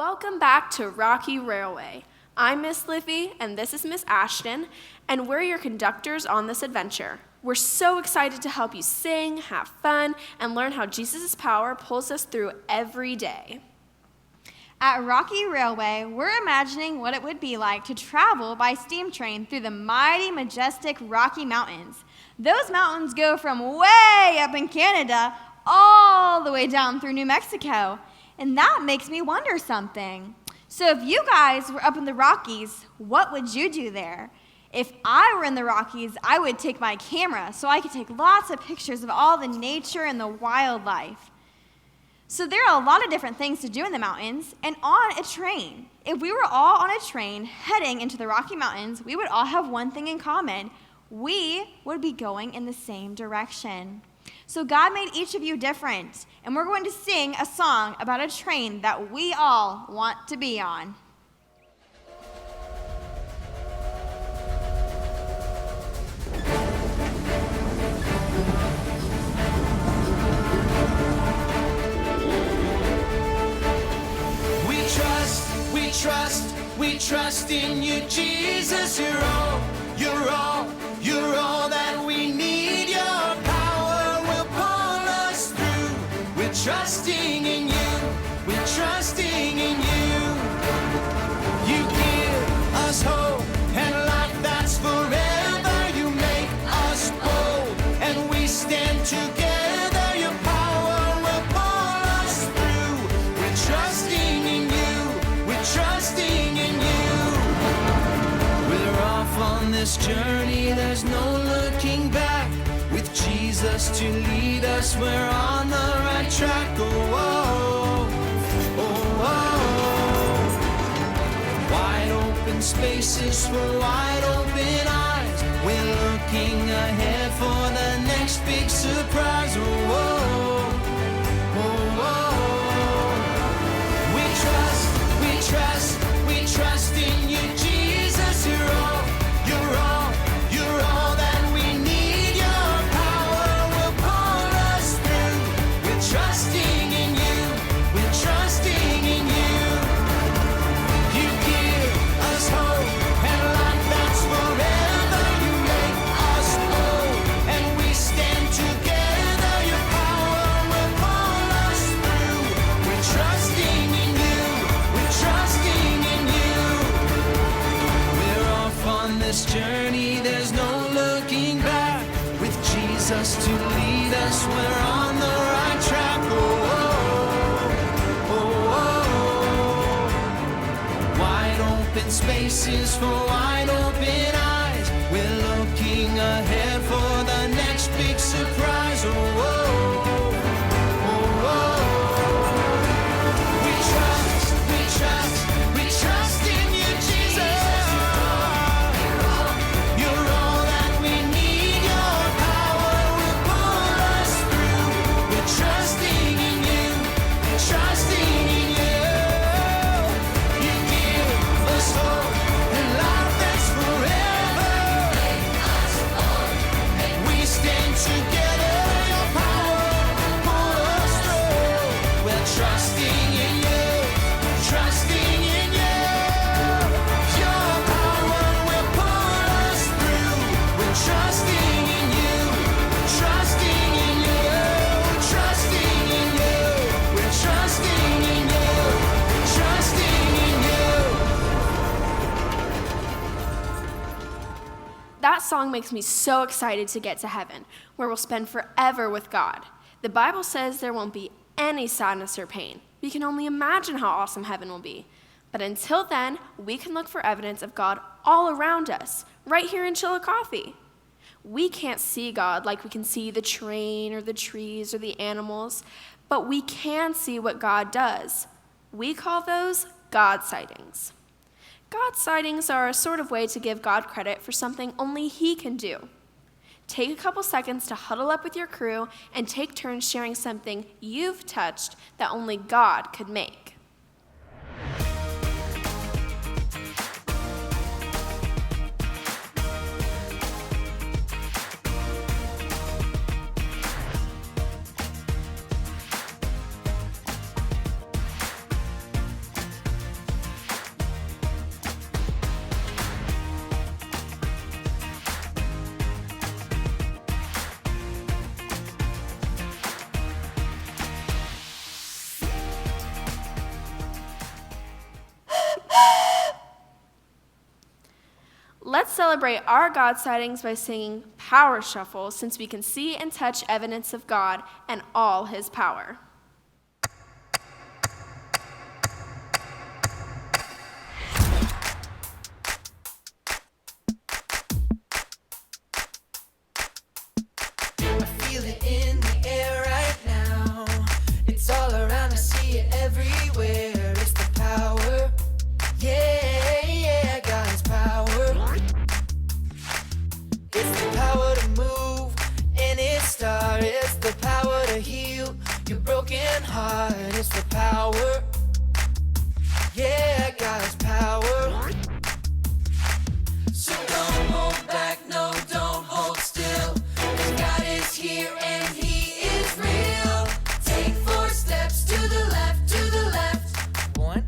Welcome back to Rocky Railway. I'm Miss Livy, and this is Miss Ashton, and we're your conductors on this adventure. We're so excited to help you sing, have fun, and learn how Jesus' power pulls us through every day. At Rocky Railway, we're imagining what it would be like to travel by steam train through the mighty, majestic Rocky Mountains. Those mountains go from way up in Canada all the way down through New Mexico. And that makes me wonder something. So if you guys were up in the Rockies, what would you do there? If I were in the Rockies, I would take my camera so I could take lots of pictures of all the nature and the wildlife. So there are a lot of different things to do in the mountains and on a train. If we were all on a train heading into the Rocky Mountains, we would all have one thing in common. We would be going in the same direction. So God made each of you different, and we're going to sing a song about a train that we all want to be on. We trust in you, Jesus. You're all that we need. Your power will pull us through. We're trusting in you. We're trusting in you. You give us hope and life that's forever. You make us bold and we stand together. Your power will pull us through. We're trusting in you. We're trusting in you. We're off on this journey. There's no looking back. With Jesus to lead us, we're on the right track. Oh, oh, oh, oh. Wide open spaces for wide open eyes. We're looking ahead for the next big surprise. Oh, oh, oh, oh. We trust in you, Jesus. You're all that we need. Your power will pull us through. We're trusting in you. We're trusting in you. You give us hope and life that's forever. You make us bold and we stand together. Your power will pull us through. We're trusting in you. We're trusting in you. We're off on this journey. There's no looking back. With Jesus to lead us, we're on the right track. Oh, oh, oh, oh. Wide open spaces for wide open eyes. We're looking ahead for the next big surprise. Oh, oh, oh, oh. We trust in you, Jesus. You're all that we need. Your power will pull us through. We're trusting in you. We're trusting in you. You give us hope and life that's forever. And we stand together. Your power will pull us through. We're trusting in you. Trusting in you. Your power will pull us through. We're trusting in you. Trusting in you. Trusting in you. We're trusting in you. Trusting in you. That song makes me so excited to get to heaven, where we'll spend forever with God. The Bible says there won't be any sadness or pain. We can only imagine how awesome heaven will be. But until then, we can look for evidence of God all around us, right here in Chillicothe. We can't see God like we can see the train or the trees or the animals, but we can see what God does. We call those God sightings. God sightings are a sort of way to give God credit for something only He can do. Take a couple seconds to huddle up with your crew and take turns sharing something you've touched that only God could make. celebrate our God sightings by singing Power Shuffle, since we can see and touch evidence of God and all his power. I feel it in the air right now. It's all around, I see it everywhere. It's the power. Yeah, yeah, God's power. It's the power to move any star. It's the power to heal your broken heart. It's the power. Yeah, God's power. So don't hold back, no, don't hold still. 'Cause God is here and he is real. Take 4 steps to the left, to the left. 1,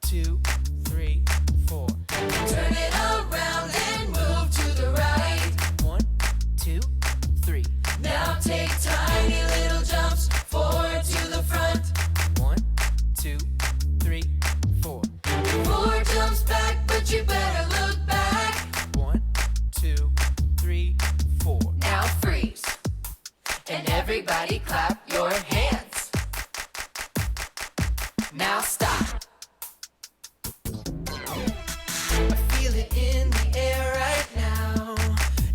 2, 3, 4. Turn it around and move to the right. 1, 2, 3. Now take tiny little jumps forward to the front. 1, 2, 3, 4. 4 jumps back, but you better look back. 1, 2, 3, 4. Now freeze. And everybody clap your hands. Now stop. I feel it in the air right now.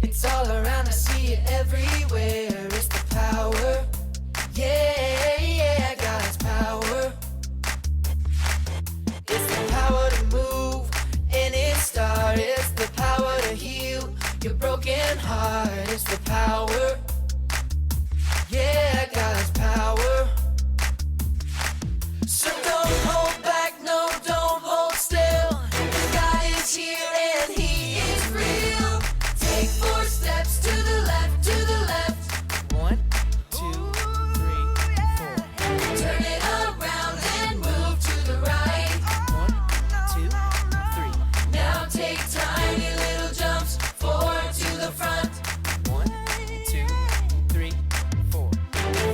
It's all around, I see it everywhere. It's the power. Yeah, yeah, God's power. It's the power to move any star. It's the power to heal your broken heart. It's the power. Yeah, God's power. So don't hold back, no, don't hold still. God is here and he is real. Take 4 steps to the left, to the left. 1, 2, 3, 4. Turn it around and move to the right. 1, 2, 3. Now take tiny little jumps forward to the front. 1, 2, 3, 4.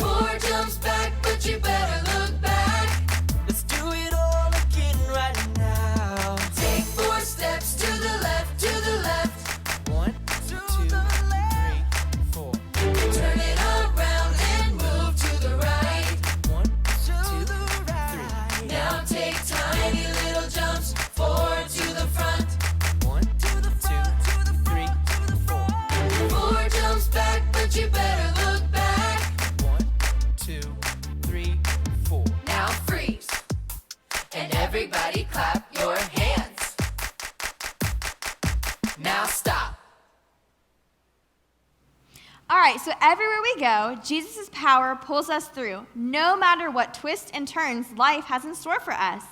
4 jumps back, but you better look back. Let's do it all again right now. Take 4 steps to the left, to the left. 1, 2, 3, 4. Turn it around and move to the right. 1, 2, 3. Now take tiny little jumps forward to the front. 1, 2, 3, 4. 4 jumps back, but you better look back. 1, 2, 3, 4. Now freeze. And everybody clap your hands. Now stop. All right, so everywhere we go, Jesus' power pulls us through, no matter what twists and turns life has in store for us.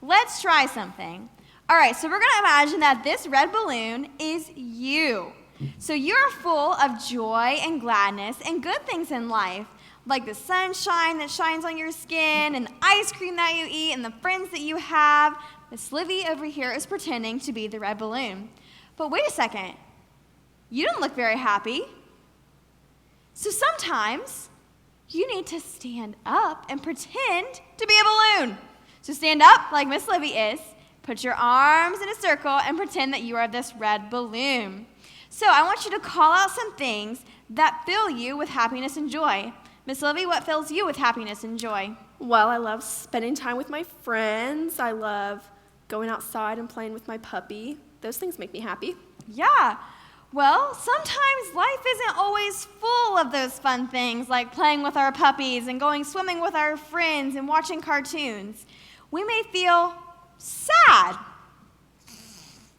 Let's try something. All right, so we're going to imagine that this red balloon is you. So you're full of joy and gladness and good things in life, like the sunshine that shines on your skin and the ice cream that you eat and the friends that you have. Miss Livy over here is pretending to be the red balloon. But wait a second. You don't look very happy. So sometimes you need to stand up and pretend to be a balloon. So stand up like Miss Livy is, put your arms in a circle, and pretend that you are this red balloon. So I want you to call out some things that fill you with happiness and joy. Miss Livy, what fills you with happiness and joy? Well, I love spending time with my friends. I love going outside and playing with my puppy. Those things make me happy. Yeah. Well, sometimes life isn't always full of those fun things like playing with our puppies and going swimming with our friends and watching cartoons. We may feel sad,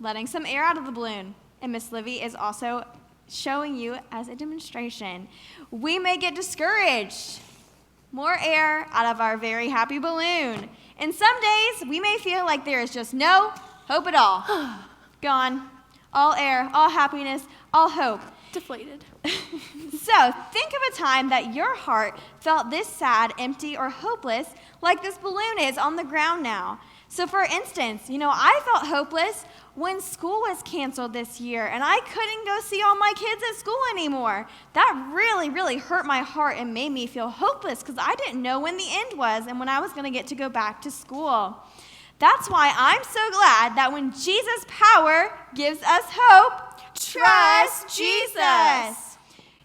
letting some air out of the balloon. And Miss Livy is also showing you as a demonstration. We may get discouraged. More air out of our very happy balloon. And some days we may feel like there is just no hope at all. Gone. All air, all happiness, all hope. Deflated. So think of a time that your heart felt this sad, empty, or hopeless like this balloon is on the ground now. So for instance, I felt hopeless when school was canceled this year and I couldn't go see all my kids at school anymore. That really, really hurt my heart and made me feel hopeless because I didn't know when the end was and when I was going to go back to school. That's why I'm so glad that when Jesus' power gives us hope, Trust Jesus.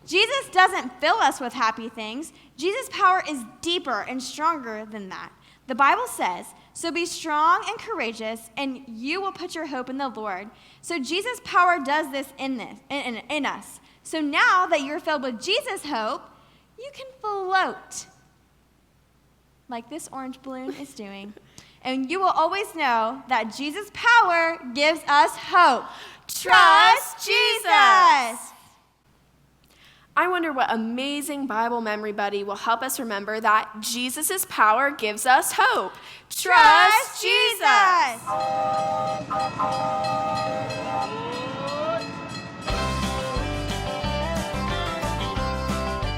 Jesus doesn't fill us with happy things. Jesus' power is deeper and stronger than that. The Bible says, so be strong and courageous, and you will put your hope in the Lord. So Jesus' power does this in us. So now that you're filled with Jesus' hope, you can float like this orange balloon is doing. And you will always know that Jesus' power gives us hope. Trust Jesus. I wonder what amazing Bible memory buddy will help us remember that Jesus' power gives us hope. Trust Jesus.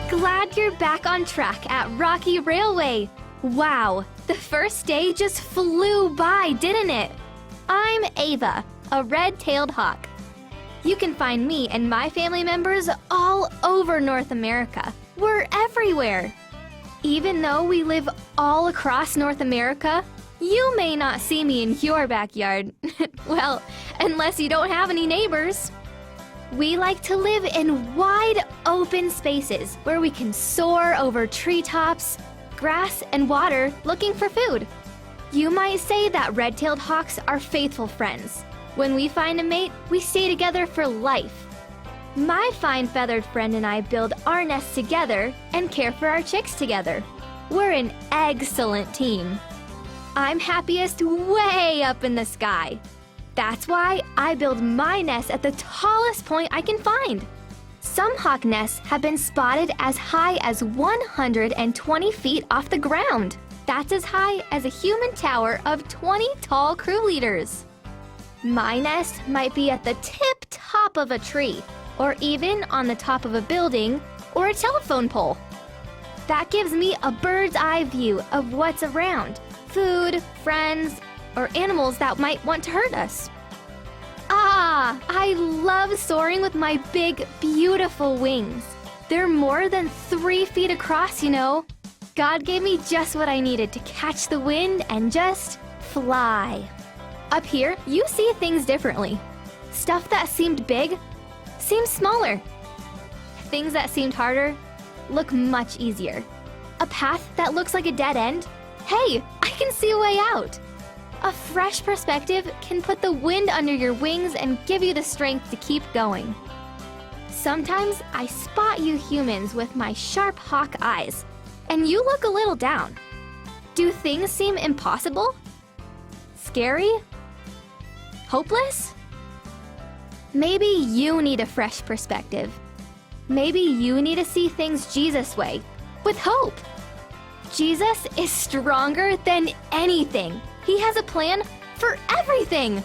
Glad you're back on track at Rocky Railway. Wow, the first day just flew by, didn't it? I'm Ava, a red-tailed hawk. You can find me and my family members all over North America. We're everywhere. Even though we live all across North America, you may not see me in your backyard. Well, unless you don't have any neighbors. We like to live in wide open spaces where we can soar over treetops, grass, and water looking for food. You might say that red-tailed hawks are faithful friends. When we find a mate, we stay together for life. My fine feathered friend and I build our nest together and care for our chicks together. We're an excellent team. I'm happiest way up in the sky. That's why I build my nest at the tallest point I can find. Some hawk nests have been spotted as high as 120 feet off the ground. That's as high as a human tower of 20 tall crew leaders. My nest might be at the tip top of a tree, or even on the top of a building or a telephone pole. That gives me a bird's eye view of what's around, food, friends, or animals that might want to hurt us. I love soaring with my big, beautiful wings. They're more than 3 feet across, you know. God gave me just what I needed to catch the wind and just fly. Up here, you see things differently. Stuff that seemed big seems smaller. Things that seemed harder look much easier. A path that looks like a dead end, hey, I can see a way out. A fresh perspective can put the wind under your wings and give you the strength to keep going. Sometimes I spot you humans with my sharp hawk eyes, and you look a little down. Do things seem impossible? Scary? Hopeless? Maybe you need a fresh perspective. Maybe you need to see things Jesus' way, with hope. Jesus is stronger than anything. He has a plan for everything.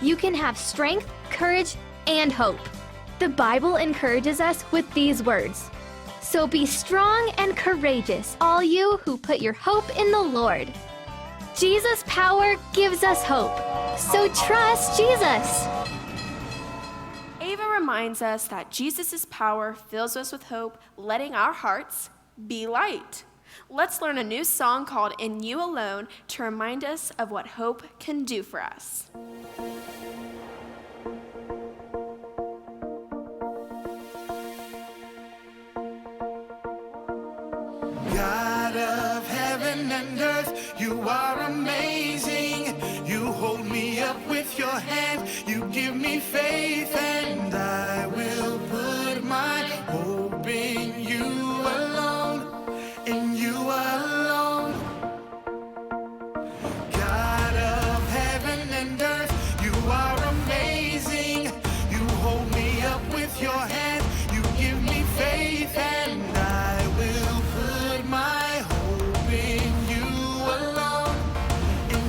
You can have strength, courage, and hope. The Bible encourages us with these words. So be strong and courageous, all you who put your hope in the Lord. Jesus' power gives us hope. So trust Jesus. Ava reminds us that Jesus' power fills us with hope, letting our hearts be light. Let's learn a new song called In You Alone to remind us of what hope can do for us. God of heaven and earth, you are amazing. You hold me up with your hand, you give me faith, and I will put my hope in you alone, in you alone. God of heaven and earth, you are amazing. You hold me up with your hand, you give me faith, and I will put my hope in you alone, in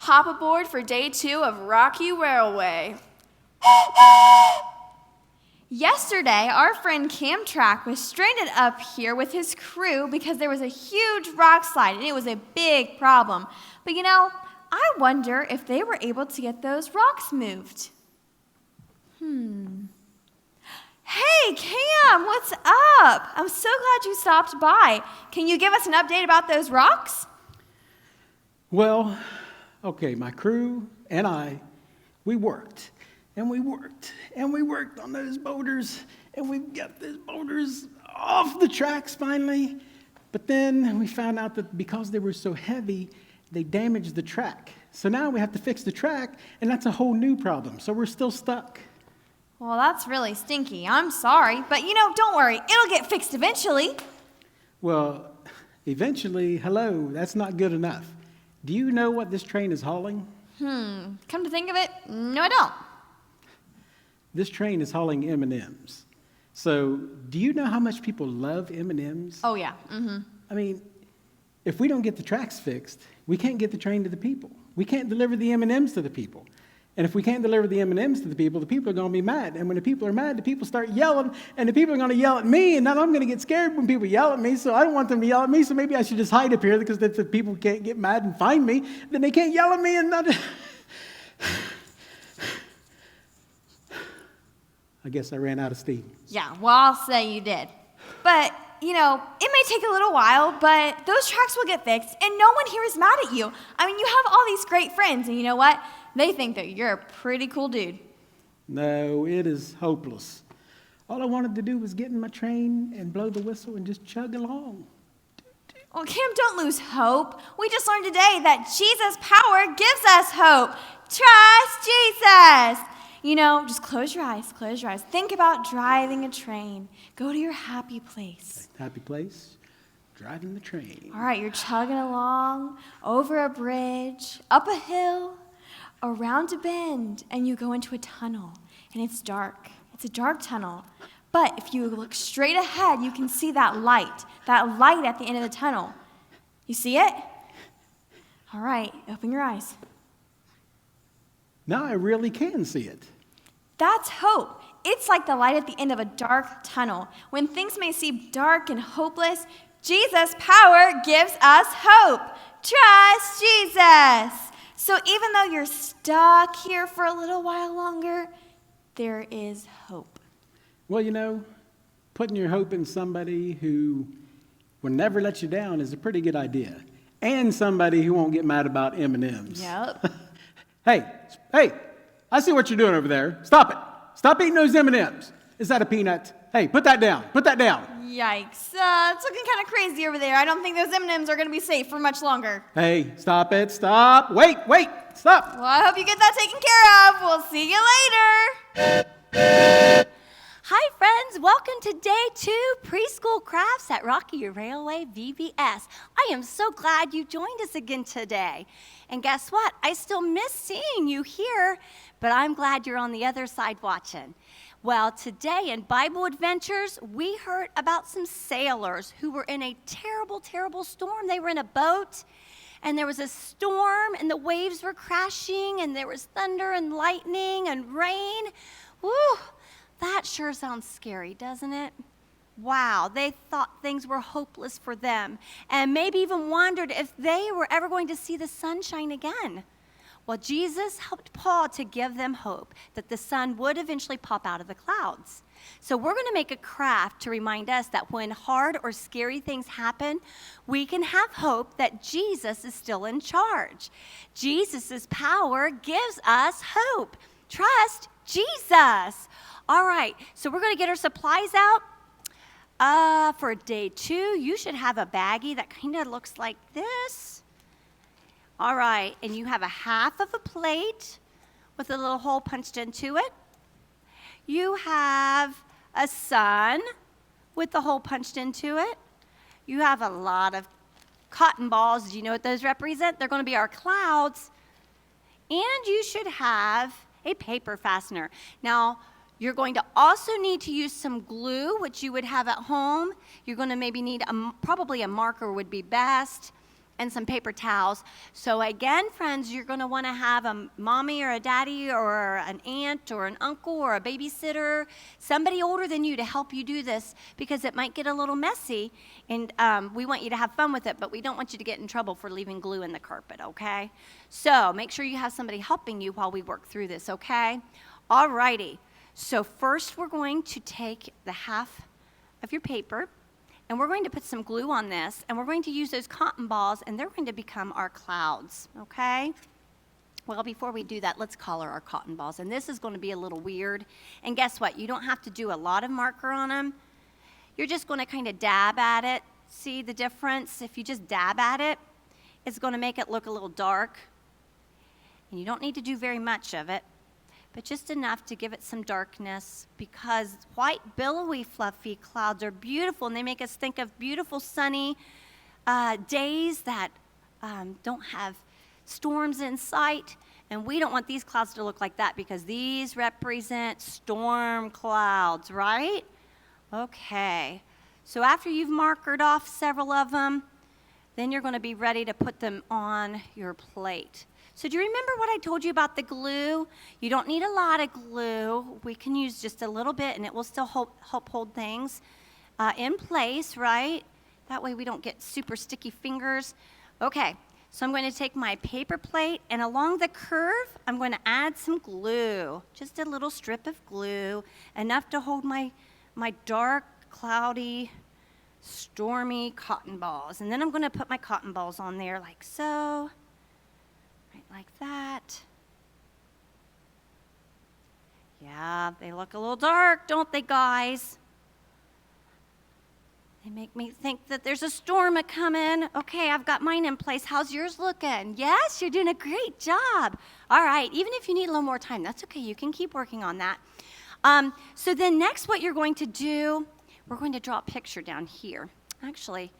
Hop aboard for day 2 of Rocky Railway. Yesterday, our friend Camtrack was stranded up here with his crew because there was a huge rock slide and it was a big problem. But I wonder if they were able to get those rocks moved. Hey, Cam, what's up? I'm so glad you stopped by. Can you give us an update about those rocks? Well, okay, my crew and I, we worked. And we worked, and we worked on those boulders, and we got those boulders off the tracks finally. But then we found out that because they were so heavy, they damaged the track. So now we have to fix the track, and that's a whole new problem. So we're still stuck. Well, that's really stinky. I'm sorry. But, don't worry. It'll get fixed eventually. Well, eventually, hello, that's not good enough. Do you know what this train is hauling? Come to think of it, no, I don't. This train is hauling M&Ms. So, do you know how much people love M&Ms? Oh, yeah. I mean, if we don't get the tracks fixed, we can't get the train to the people. We can't deliver the M&Ms to the people. And if we can't deliver the M&Ms to the people are going to be mad. And when the people are mad, the people start yelling, and the people are going to yell at me, and then I'm going to get scared when people yell at me, so I don't want them to yell at me, so maybe I should just hide up here, because if the people can't get mad and find me, then they can't yell at me and not... I guess I ran out of steam. Yeah, well, I'll say you did. But, it may take a little while, but those tracks will get fixed, and no one here is mad at you. I mean, you have all these great friends, and you know what? They think that you're a pretty cool dude. No, it is hopeless. All I wanted to do was get in my train and blow the whistle and just chug along. Well, Kim, don't lose hope. We just learned today that Jesus' power gives us hope. Trust Jesus. Just close your eyes, Think about driving a train. Go to your happy place. Happy place? Driving the train. All right, you're chugging along, over a bridge, up a hill, around a bend, and you go into a tunnel, and it's dark. It's a dark tunnel. But if you look straight ahead, you can see that light at the end of the tunnel. You see it? All right, open your eyes. Now I really can see it. That's hope. It's like the light at the end of a dark tunnel. When things may seem dark and hopeless, Jesus' power gives us hope. Trust Jesus. So even though you're stuck here for a little while longer, there is hope. Well, putting your hope in somebody who will never let you down is a pretty good idea. And somebody who won't get mad about M&Ms. Yep. Hey, I see what you're doing over there. Stop it. Stop eating those M&Ms. Is that a peanut? Hey, put that down. Yikes. It's looking kind of crazy over there. I don't think those M&Ms are going to be safe for much longer. Hey, stop it. Stop. Wait, stop. Well, I hope you get that taken care of. We'll see you later. Hi, friends. Welcome to day 2 Preschool Crafts at Rocky Railway VBS. I am so glad you joined us again today. And guess what? I still miss seeing you here, but I'm glad you're on the other side watching. Well, today in Bible Adventures, we heard about some sailors who were in a terrible, terrible storm. They were in a boat, and there was a storm, and the waves were crashing, and there was thunder and lightning and rain. Woo! That sure sounds scary, doesn't it? Wow, they thought things were hopeless for them and maybe even wondered if they were ever going to see the sunshine again. Well, Jesus helped Paul to give them hope that the sun would eventually pop out of the clouds. So we're going to make a craft to remind us that when hard or scary things happen, we can have hope that Jesus is still in charge. Jesus' power gives us hope. Trust Jesus. All right, so we're going to get our supplies out. For day 2, you should have a baggie that kind of looks like this. All right, and you have a half of a plate with a little hole punched into it. You have a sun with the hole punched into it. You have a lot of cotton balls. Do you know what those represent? They're going to be our clouds. And you should have a paper fastener. Now, you're going to also need to use some glue, which you would have at home. You're going to maybe need probably a marker would be best. and some paper towels. So again, friends, you're going to want to have a mommy or a daddy or an aunt or an uncle or a babysitter, somebody older than you to help you do this, because it might get a little messy, and we want you to have fun with it, but we don't want you to get in trouble for leaving glue in the carpet, okay? So make sure you have somebody helping you while we work through this, okay? All righty. So first we're going to take the half of your paper, and we're going to put some glue on this, and we're going to use those cotton balls, and they're going to become our clouds, okay? Well, before we do that, let's color our cotton balls, and this is going to be a little weird. And guess what? You don't have to do a lot of marker on them. You're just going to kind of dab at it. See the difference? If you just dab at it, it's going to make it look a little dark, and you don't need to do very much of it, but just enough to give it some darkness, because white, billowy, fluffy clouds are beautiful, and they make us think of beautiful, sunny days that don't have storms in sight, and we don't want these clouds to look like that, because these represent storm clouds, right? Okay, so after you've markered off several of them, then you're going to be ready to put them on your plate. So do you remember what I told you about the glue? You don't need a lot of glue. We can use just a little bit, and it will still help hold things in place, right? That way we don't get super sticky fingers. Okay, so I'm going to take my paper plate, and along the curve, I'm going to add some glue. Just a little strip of glue, enough to hold my dark, cloudy, stormy cotton balls. And then I'm going to put my cotton balls on there like so. Like that. Yeah, they look a little dark, don't they, guys? They make me think that there's a storm a-coming. Okay, I've got mine in place. How's yours looking? Yes, you're doing a great job. All right, even if you need a little more time, that's okay. You can keep working on that. So then next, what you're going to do, we're going to draw a picture down here. Actually,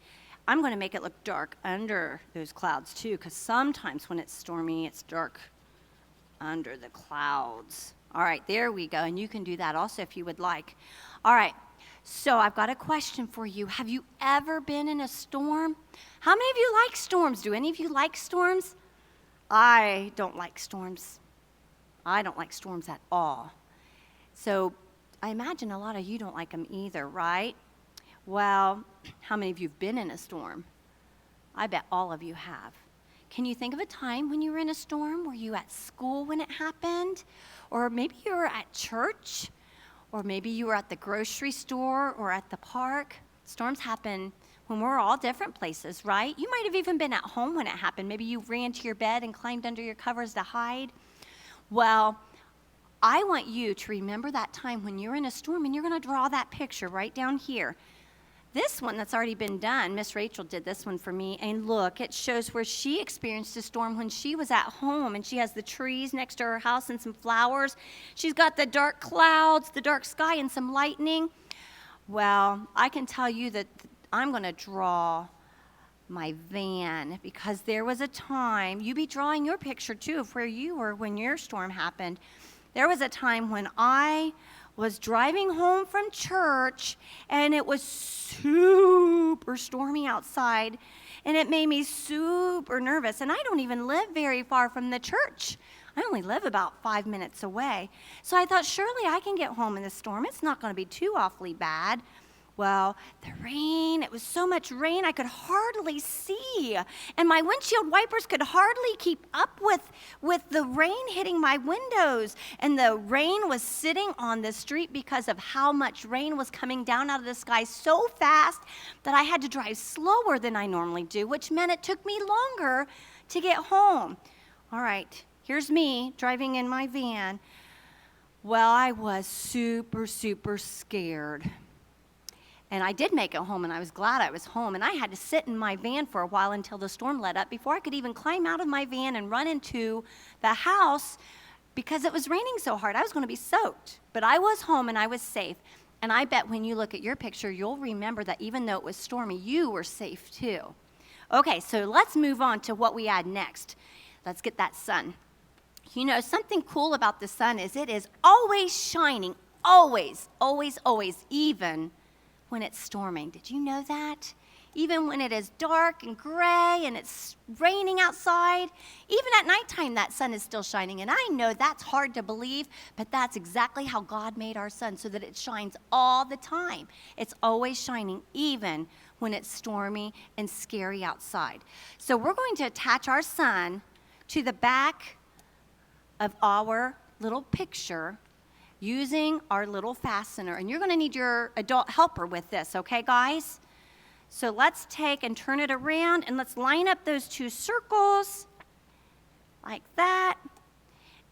I'm going to make it look dark under those clouds too, because sometimes when it's stormy, it's dark under the clouds. All right, there we go, and you can do that also if you would like. All right, so I've got a question for you. Have you ever been in a storm? How many of you like storms? Do any of you like storms? I don't like storms. I don't like storms at all. So I imagine a lot of you don't like them either, right? Well, how many of you have been in a storm? I bet all of you have. Can you think of a time when you were in a storm? Were you at school when it happened? Or maybe you were at church? Or maybe you were at the grocery store or at the park? Storms happen when we're all different places, right? You might have even been at home when it happened. Maybe you ran to your bed and climbed under your covers to hide. Well, I want you to remember that time when you're in a storm, and you're going to draw that picture right down here. This one that's already been done, Miss Rachel did this one for me, and look, it shows where she experienced a storm when she was at home, and she has the trees next to her house and some flowers. She's got the dark clouds, the dark sky, and some lightning. Well, I can tell you that I'm going to draw my van, because there was a time, you be drawing your picture too of where you were when your storm happened. There was a time when I was driving home from church, and it was super stormy outside, and it made me super nervous. And I don't even live very far from the church. I only live about 5 minutes away. So I thought, surely I can get home in the storm. It's not going to be too awfully bad. Well, the rain, it was so much rain I could hardly see. And my windshield wipers could hardly keep up with the rain hitting my windows. And the rain was sitting on the street because of how much rain was coming down out of the sky so fast that I had to drive slower than I normally do, which meant it took me longer to get home. All right, here's me driving in my van. Well, I was super, super scared. And I did make it home, and I was glad I was home. And I had to sit in my van for a while until the storm let up before I could even climb out of my van and run into the house, because it was raining so hard. I was going to be soaked. But I was home, and I was safe. And I bet when you look at your picture, you'll remember that even though it was stormy, you were safe too. Okay, so let's move on to what we add next. Let's get that sun. You know, something cool about the sun is it is always shining, always, always, always, even when it's storming. Did you know that? even when it is dark and gray and it's raining outside. Even at nighttime, that sun is still shining. And I know that's hard to believe, but that's exactly how God made our sun, so that it shines all the time. It's always shining, even when it's stormy and scary outside. So we're going to attach our sun to the back of our little picture using our little fastener. And you're going to need your adult helper with this, okay, guys? So let's take and turn it around, and let's line up those two circles like that.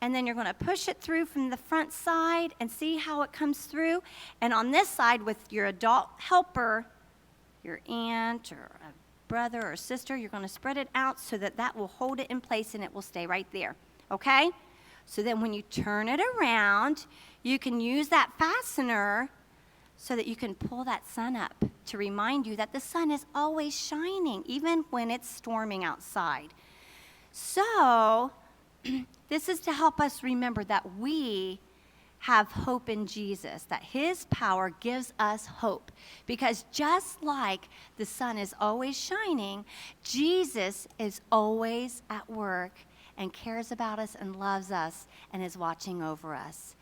And then you're going to push it through from the front side and see how it comes through. And on this side, with your adult helper, your aunt or a brother or sister, you're going to spread it out so that that will hold it in place and it will stay right there, okay? So then when you turn it around, you can use that fastener so that you can pull that sun up to remind you that the sun is always shining, even when it's storming outside. So this is to help us remember that we have hope in Jesus, that his power gives us hope. Because just like the sun is always shining, Jesus is always at work and cares about us and loves us and is watching over us.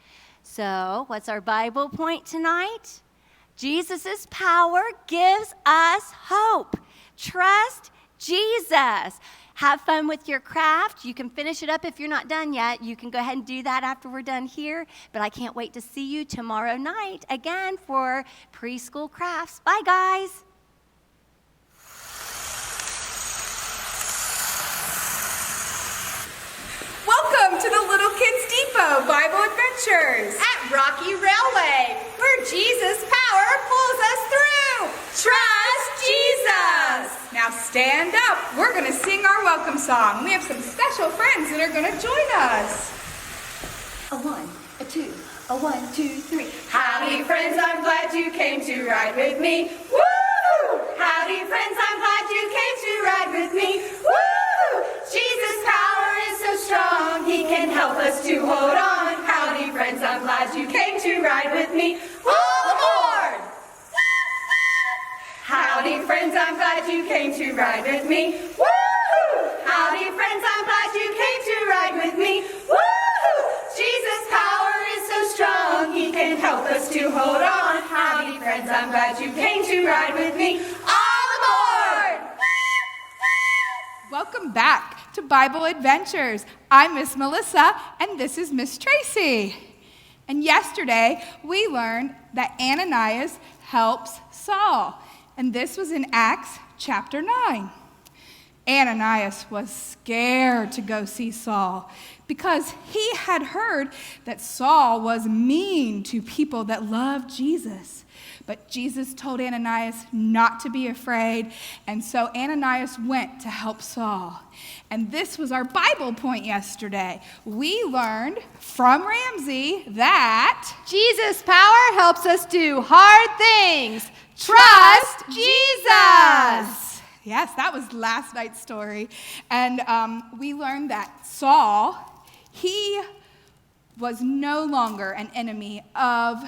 So, what's our Bible point tonight? Jesus' power gives us hope. Trust Jesus. Have fun with your craft. You can finish it up if you're not done yet. You can go ahead and do that after we're done here. But I can't wait to see you tomorrow night again for Preschool Crafts. Bye, guys. Welcome to the Little Kids Depot Bible Adventures at Rocky Railway, where Jesus' power pulls us through. Trust Jesus! Now stand up. We're going to sing our welcome song. We have some special friends that are going to join us. A 1, a 2, a 1, 2, 3. Howdy, friends, I'm glad you came to ride with me. Woo! Howdy, friends, I'm glad you came to ride with me. Woo! Jesus' power is so strong, he can help us to hold on. Howdy, friends, I'm glad you came to ride with me. All aboard! Howdy, friends, I'm glad you came to ride with me. Woo! Howdy, friends, I'm glad you came to ride with me. Woo! Jesus' power is so strong, he can help us to hold on. Howdy, friends, I'm glad you came to ride with me. All aboard! Welcome back to Bible Adventures. I'm Miss Melissa, and this is Miss Tracy. And yesterday, we learned that Ananias helps Saul. And this was in Acts chapter 9. Ananias was scared to go see Saul because he had heard that Saul was mean to people that loved Jesus. But Jesus told Ananias not to be afraid, and so Ananias went to help Saul. And this was our Bible point yesterday. We learned from Ramsey that Jesus' power helps us do hard things. trust Jesus. Yes, that was last night's story. And we learned that Saul, he was no longer an enemy of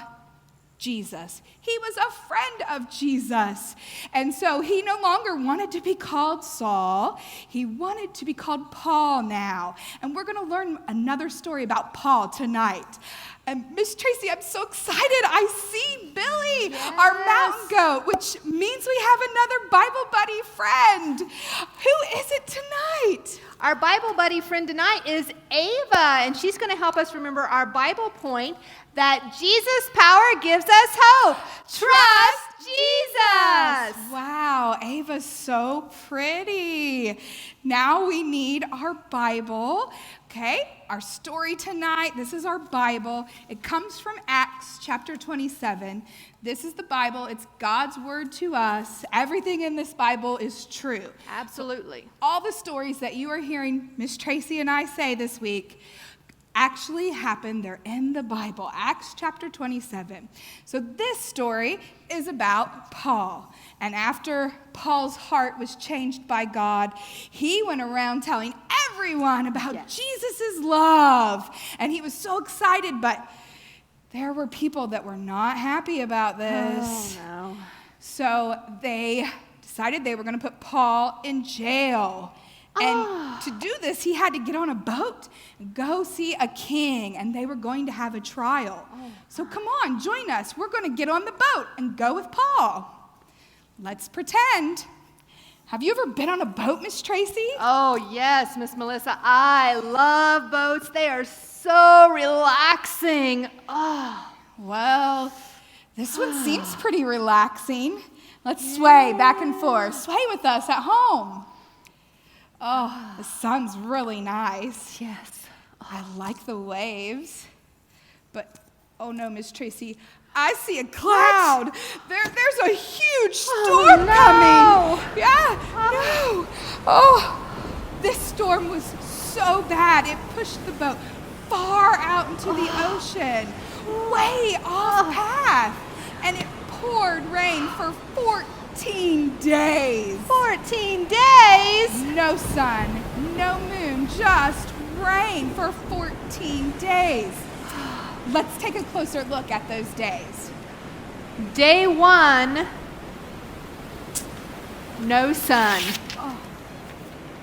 Jesus. He was a friend of Jesus. And so he no longer wanted to be called Saul. He wanted to be called Paul now. And we're going to learn another story about Paul tonight. And Miss Tracy, I'm so excited. I see Billy, our mountain goat, which means we have another Bible buddy friend. Who is it tonight? Our Bible buddy friend tonight is Ava, and she's going to help us remember our Bible point that Jesus' power gives us hope. Trust Jesus. Wow, Ava's so pretty. Now we need our Bible. Okay, our story tonight, this is our Bible. It comes from Acts chapter 27. This is the Bible. It's God's word to us. Everything in this Bible is true. Absolutely. All the stories that you are hearing Miss Tracy and I say this week actually happened. They're in the Bible, Acts chapter 27. So this story is about Paul. And after Paul's heart was changed by God, he went around telling everyone about Jesus' love. And he was so excited, but there were people that were not happy about this. Oh, no. So they decided they were going to put Paul in jail. And to do this, he had to get on a boat and go see a king, and they were going to have a trial. So come on, join us. We're going to get on the boat and go with Paul. Let's pretend. Have you ever been on a boat, Miss Tracy? Oh, yes, Miss Melissa. I love boats. They are so relaxing. Oh. Well, this one seems pretty relaxing. Let's sway back and forth. Sway with us at home. Oh, the sun's really nice. Yes. I like the waves. But, oh no, Miss Tracy, I see a cloud. There's a huge storm coming. Yeah, no. Oh, this storm was so bad. It pushed the boat far out into the ocean, way off path. And it poured rain for 14 days. 14 days? No sun, no moon, just rain for 14 days. Let's take a closer look at those days. Day 1, no sun. Oh,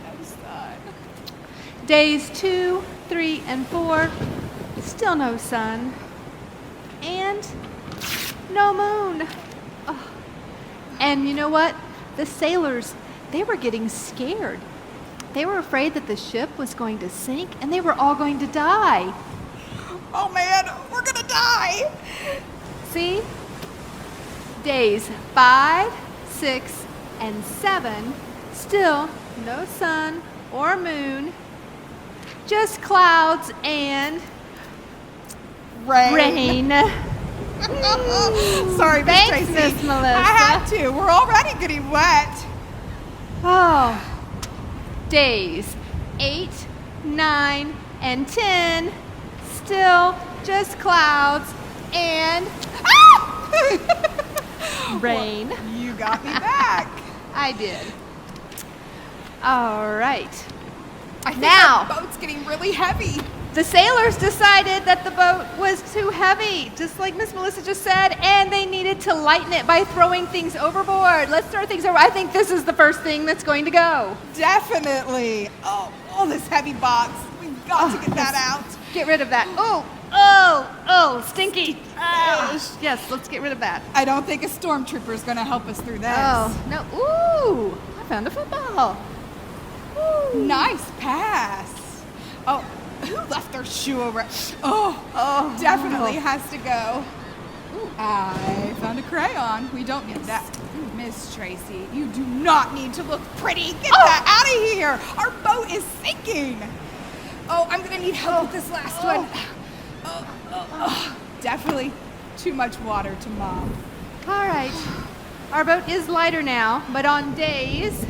no sun. Days 2, 3, and 4, still no sun. And no moon. Oh. And you know what? The sailors, they were getting scared. They were afraid that the ship was going to sink and they were all going to die. Oh man, we're gonna die. See? Days 5, 6, and 7, still no sun or moon, just clouds and rain. Sorry, Miss Thanks, Tracy. Miss Melissa. I had to. We're already getting wet. Oh. Days 8, 9, and 10, still just clouds and rain. Well, you got me back. I did. All right. I think Now. our boat's getting really heavy. The sailors decided that the boat was too heavy, just like Miss Melissa just said, and they needed to lighten it by throwing things overboard. Let's throw things over. I think this is the first thing that's going to go. Definitely. Oh, this heavy box. We've got to get that out. Get rid of that. Stinky. Yes, let's get rid of that. I don't think a stormtrooper is going to help us through this. Oh, no. Ooh, I found a football. Ooh. Nice pass. Oh, who left their shoe around? Oh, definitely has to go. Ooh, I found a crayon. We don't need that. Miss Tracy, you do not need to look pretty. Get that out of here. Our boat is sinking. Oh, I'm going to need help with this last one. Definitely too much water to mop. All right. Our boat is lighter now, but on days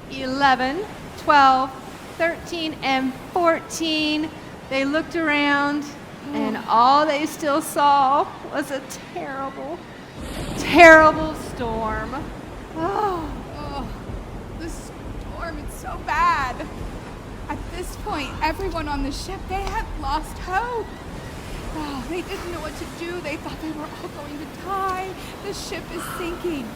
11, 12, 13, and 14, they looked around, and all they still saw was a terrible, terrible storm. The storm, it's so bad. At this point, everyone on the ship, they had lost hope. Oh, they didn't know what to do. They thought they were all going to die. The ship is sinking.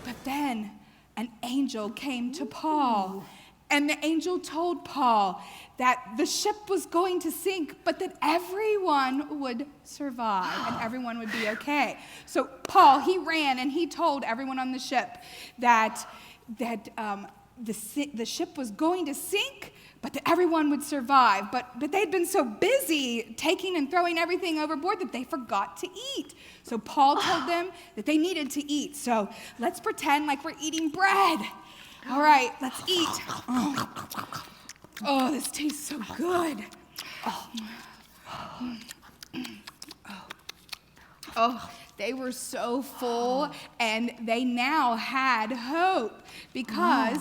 But then an angel came to Paul. And the angel told Paul that the ship was going to sink, but that everyone would survive and everyone would be okay. So Paul, he ran and he told everyone on the ship that the ship was going to sink, but that everyone would survive. But they'd been so busy taking and throwing everything overboard that they forgot to eat. So Paul told them that they needed to eat. So let's pretend like we're eating bread. All right, let's eat. Oh, this tastes so good. Oh, they were so full, and they now had hope because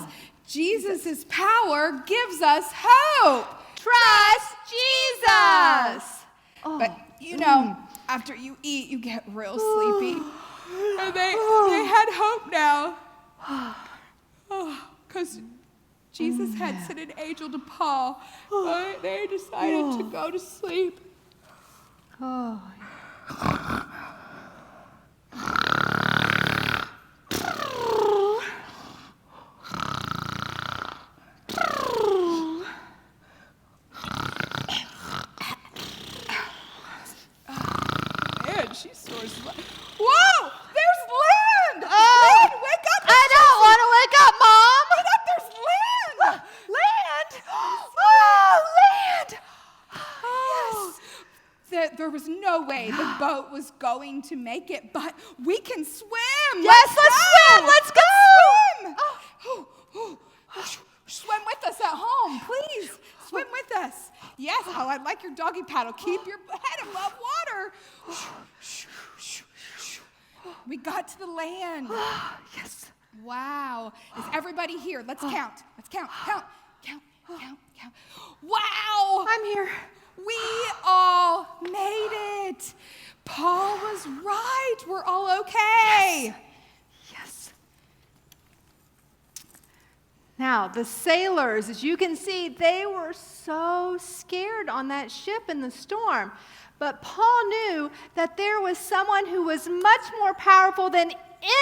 Jesus' power gives us hope. Trust Jesus. But you know, after you eat, you get real sleepy. And they had hope now. Because Jesus had sent an angel to Paul, but they decided to go to sleep. Oh, land! Yes. There was no way the boat was going to make it, but we can swim. Yes, let's swim. Let's go. Swim. Swim with us at home, please. Swim with us. Yes, oh, I like your doggy paddle. Keep your head above water. We got to the land. Yes. Wow. Is everybody here? Let's count. Let's count. Count. Wow. I'm here. We all made it. Paul was right. We're all okay. Yes. Now, the sailors, as you can see, they were so scared on that ship in the storm. But Paul knew that there was someone who was much more powerful than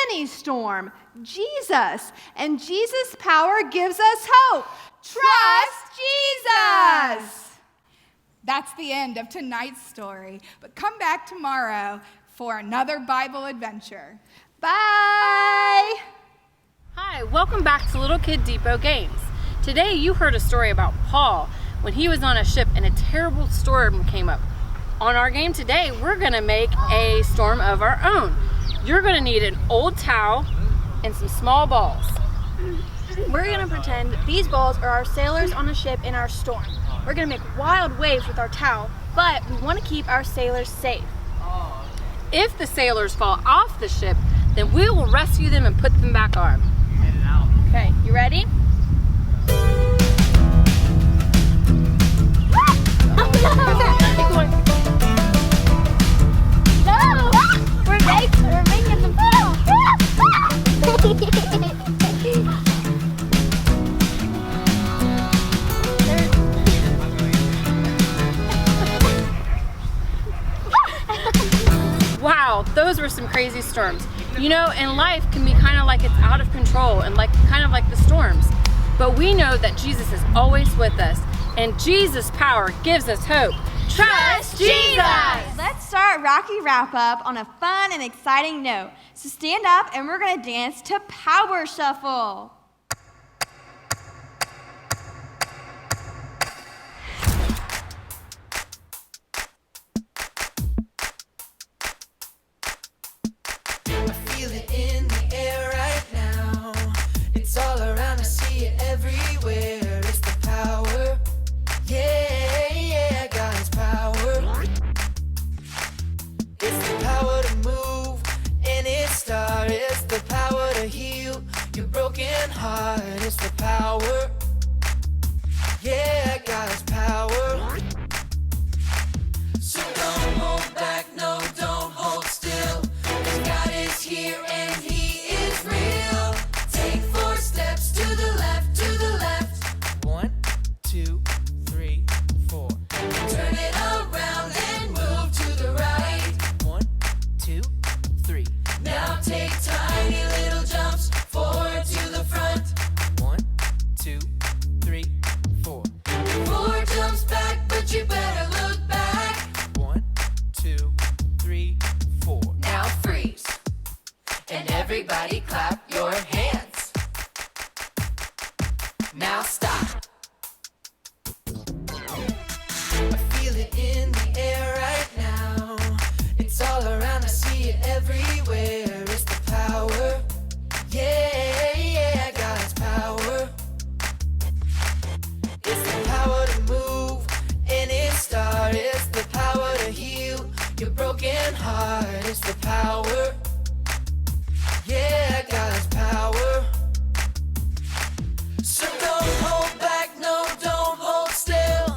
any storm, Jesus. And Jesus' power gives us hope. Trust Jesus. That's the end of tonight's story. But come back tomorrow for another Bible adventure. Bye. Hi, welcome back to Little Kid Depot Games. Today you heard a story about Paul when he was on a ship and a terrible storm came up. On our game today, we're gonna make a storm of our own. You're gonna need an old towel and some small balls. We're going to pretend these balls are our sailors on a ship in our storm. We're going to make wild waves with our towel, but we want to keep our sailors safe. If the sailors fall off the ship, then we will rescue them and put them back on. Okay, you ready? No! We're making the pool! Wow, those were some crazy storms. You know, and life can be kind of like it's out of control and kind of like the storms. But we know that Jesus is always with us, and Jesus' power gives us hope. Trust Jesus! Let's start Rocky Wrap Up on a fun and exciting note. So stand up and we're going to dance to Power Shuffle. I feel it in the air right now. It's all around, I see it everywhere. It's the power. Yeah, God's power. It's the power to move any star. It's the power to heal your broken heart. It's the power. Yeah, God's power. So don't hold back, no, don't hold still. 'Cause God is here and He is real. Take 4 steps to the left, to the left. 1, 2, 3, 4. Turn it around and move to the right. 1, 2, 3. Now take tiny little jumps forward to the front. 1, 2, 3, 4. 4 jumps back, but you better look back. 1, 2, 3, 4. Now freeze. And everybody clap your hands. Now stop. I feel it in the air right now. It's all around, I see it everywhere. It's the power. Yeah, God's power. It's the power to move any star. It's the power to heal your broken heart. It's the power. Yeah, God's power. So don't hold back, no, don't hold still.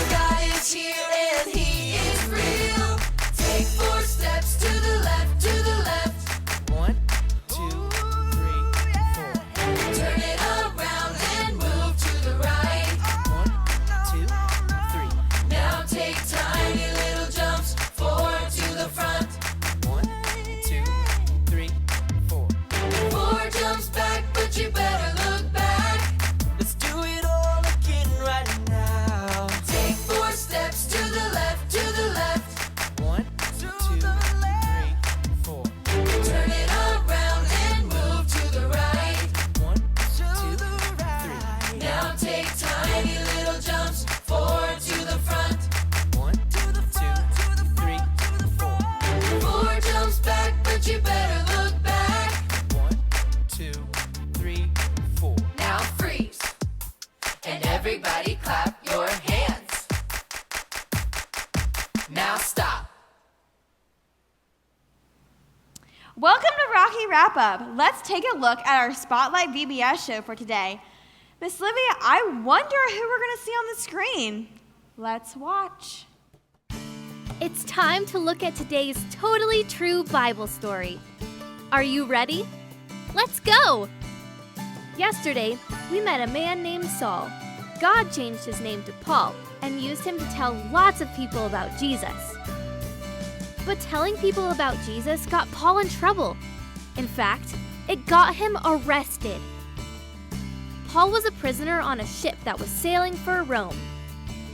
God is here and He is real. Take 4 steps to the left, to the left. 1, 2, 3, 4. Turn it around and move to the right. 1, 2, 3. Now take tiny little jumps forward to the front. 1, 2, Everybody clap your hands. Now stop. Welcome to Rocky Wrap Up. Let's take a look at our Spotlight VBS show for today. Miss Livia, I wonder who we're going to see on the screen. Let's watch. It's time to look at today's totally true Bible story. Are you ready? Let's go! Yesterday, we met a man named Saul. God changed his name to Paul and used him to tell lots of people about Jesus. But telling people about Jesus got Paul in trouble. In fact, it got him arrested. Paul was a prisoner on a ship that was sailing for Rome.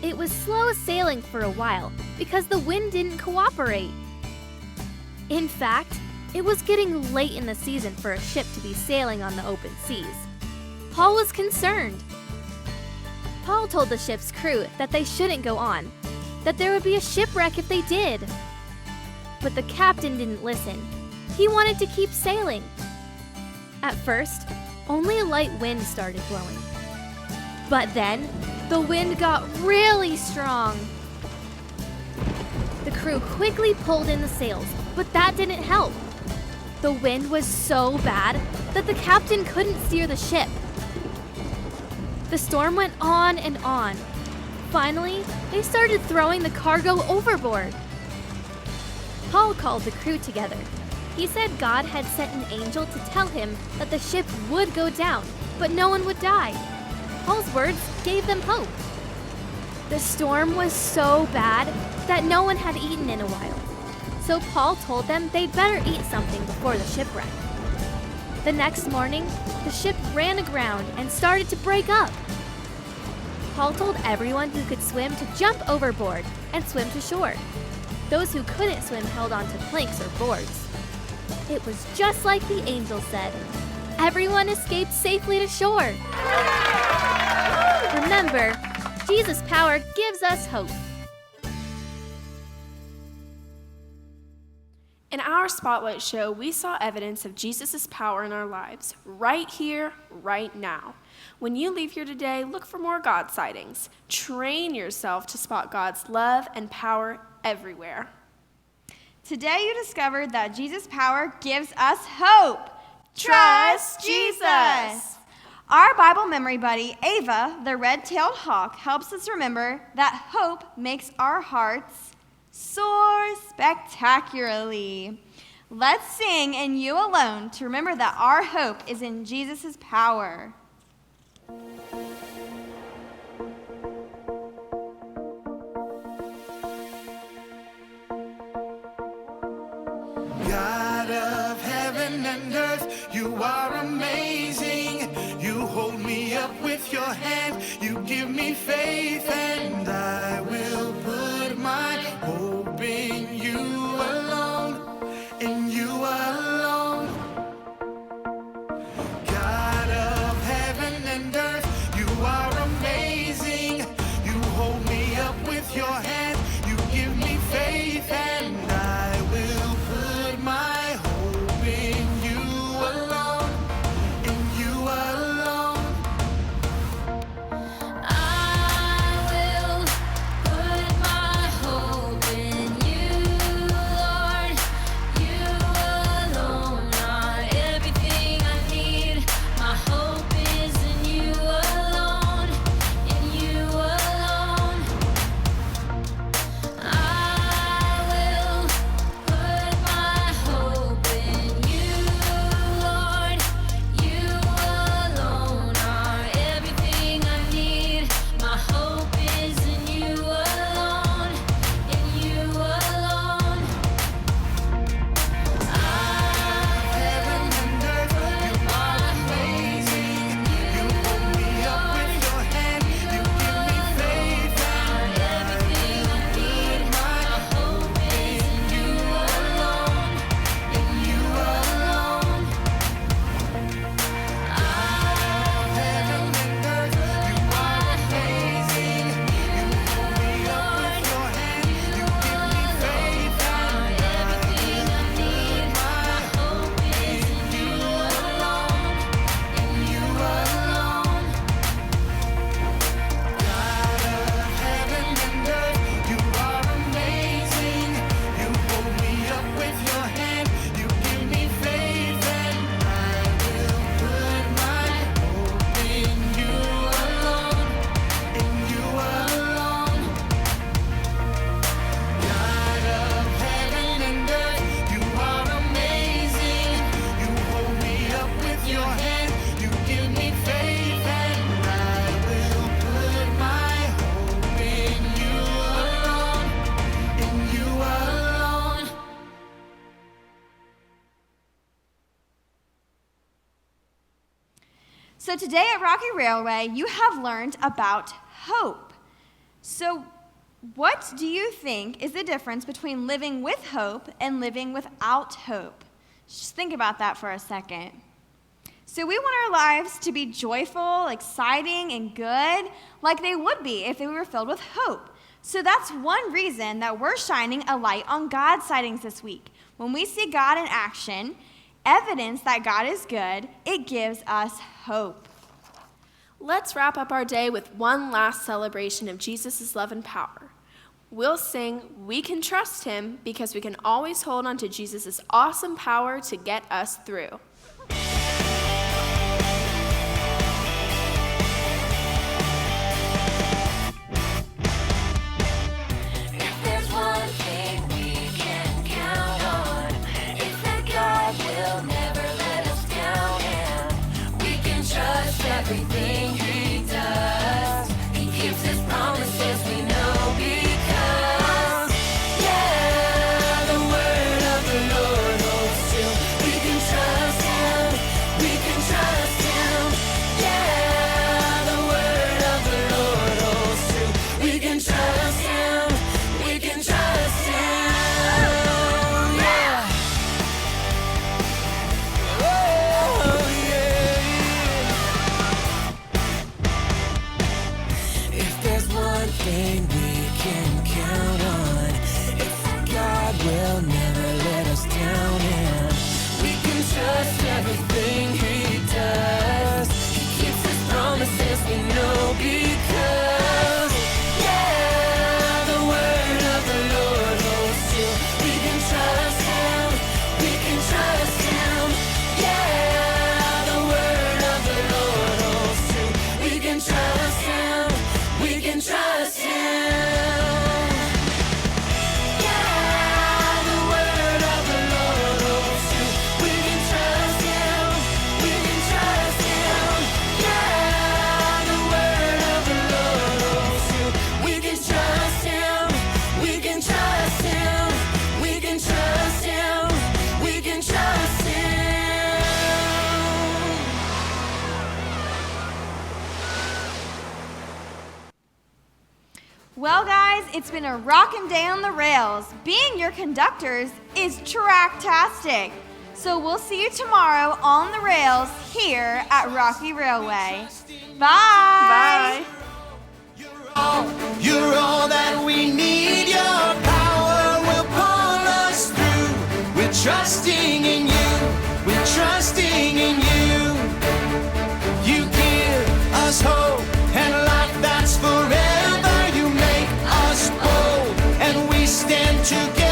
It was slow sailing for a while because the wind didn't cooperate. In fact, it was getting late in the season for a ship to be sailing on the open seas. Paul was concerned. Paul told the ship's crew that they shouldn't go on, that there would be a shipwreck if they did. But the captain didn't listen. He wanted to keep sailing. At first, only a light wind started blowing. But then, the wind got really strong. The crew quickly pulled in the sails, but that didn't help. The wind was so bad that the captain couldn't steer the ship. The storm went on and on. Finally, they started throwing the cargo overboard. Paul called the crew together. He said God had sent an angel to tell him that the ship would go down, but no one would die. Paul's words gave them hope. The storm was so bad that no one had eaten in a while. So Paul told them they'd better eat something before the shipwreck. The next morning, the ship ran aground and started to break up. Paul told everyone who could swim to jump overboard and swim to shore. Those who couldn't swim held onto planks or boards. It was just like the angel said. Everyone escaped safely to shore. Remember, Jesus' power gives us hope. In our Spotlight show, we saw evidence of Jesus' power in our lives, right here, right now. When you leave here today, look for more God sightings. Train yourself to spot God's love and power everywhere. Today you discovered that Jesus' power gives us hope. Trust Jesus. Our Bible memory buddy, Ava, the red-tailed hawk, helps us remember that hope makes our hearts soar spectacularly. Let's sing "And You Alone" to remember that our hope is in Jesus' power. God of heaven and earth, you are amazing. You hold me up with your hand, you give me faith, and I will put my hope in you alone, in you alone. God of heaven and earth, you are amazing. You hold me up with your hand, you give me faith, and I will put my hope in you alone, in you alone. I will So today at Rocky Railway, you have learned about hope. So what do you think is the difference between living with hope and living without hope? Just think about that for a second. So we want our lives to be joyful, exciting, and good, like they would be if they were filled with hope. So that's one reason that we're shining a light on God's sightings this week. When we see God in action, evidence that God is good, it gives us hope. Let's wrap up our day with one last celebration of Jesus' love and power. We'll sing, "We Can Trust Him," because we can always hold on to Jesus' awesome power to get us through. If there's one thing we can count on, it's that God will never let us down, and we can trust everything He does. He keeps His promises, we know, because, yeah, the word of the Lord holds true. We can trust Him, we can trust Him, yeah, the word of the Lord holds true. We can trust Him, we can trust Him, yeah. Oh, yeah. If there's one thing we can count on, it's that God will never let us down, and we can trust everything He does. He keeps His promises, we know, because, yeah, the word of the Lord holds true. We can trust Him, we can trust Him, yeah, the word of the Lord holds true. We can trust Him, we can trust Him, yeah, the word of the Lord holds true. We can trust Him, we can trust Him, yeah, the word of the Lord holds true. We can trust Him, we can trust Him, we can trust Him, we can trust Him. Well, guys, it's been a rockin' day on the rails. Being your conductors is tracktastic. So we'll see you tomorrow on the rails here at Rocky Railway. Bye. Bye. You're all that we need. Your power will pull us through. We're trusting in you. We're trusting in you. You give us hope and life that's forever. You make us bold and we stand together.